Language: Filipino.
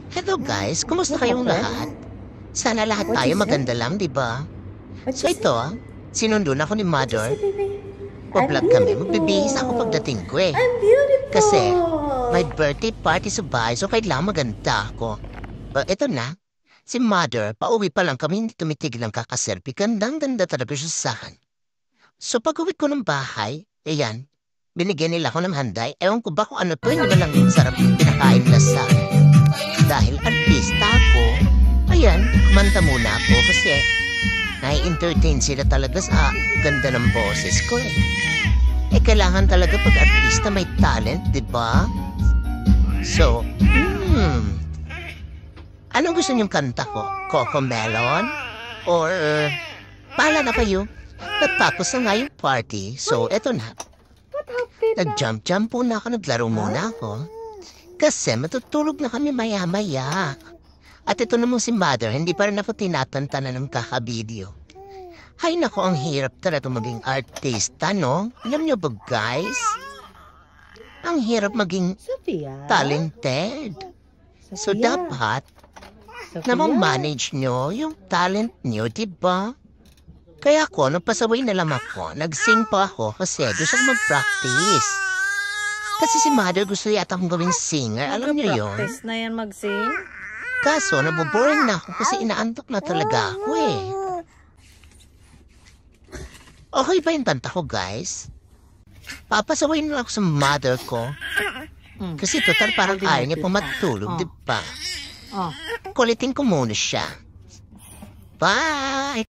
Hello guys, kumusta kayong lahat? Sana lahat What tayo you say? maganda lang, di ba? What So you say? ito, sinundo na ako ni What you Mother. say, baby? I'm Pa-vlog kami, beautiful. magbibihis ako pagdating ko eh. I'm beautiful. Kasi, may birthday party sa bahay, so kailangan maganda ako. But ito na, si Mother, pauwi pa lang kami, hindi tumitigil ang kakaselfie. Gandang-ganda talaga siya sa akin. So pag-uwi ko ng bahay, ayan, binigyan nila ako ng handay. Ewan ko ba kung ano to, hindi ba lang sarap yung pinakain nila sa akin. Dahil artista ako, ayan, kumanta muna ako kasi nai-entertain sila talaga sa ganda ng boses ko eh. Eh, kailangan talaga pag artista may talent, di ba? So, anong gusto niyong kanta ko? Coco Melon? Or, pala na kayo? Natapos na nga yung party, so eto na. What happened? Nag-jump-jump po na ako, naglaro muna ako. Kasi matutulog na kami maya-maya. At ito namang si Mother, hindi pa rin ako tinatantanan ng kakabideo. Hay nako, ang hirap talaga maging artista, no? Alam niyo ba, guys? Ang hirap maging Sophia? talented. So, Sophia? dapat Sophia? na manage nyo yung talent nyo, diba? Kaya ako, nung pasaway na lang ako, nag-sing pa ako kasi gusto ko mag-practice. Kasi si Mother gusto yata akong gawing singer, alam niyo yun? Practice na yan mag-sing? Kaso, naboboring na ako kasi inaantok na talaga ako eh. Okay ba yung kanta ko, guys? Papasaway na lang ako sa Mother ko. Kasi total parang ayaw niya po matulog, di ba? Oh. Kulitin ko muna siya. Bye!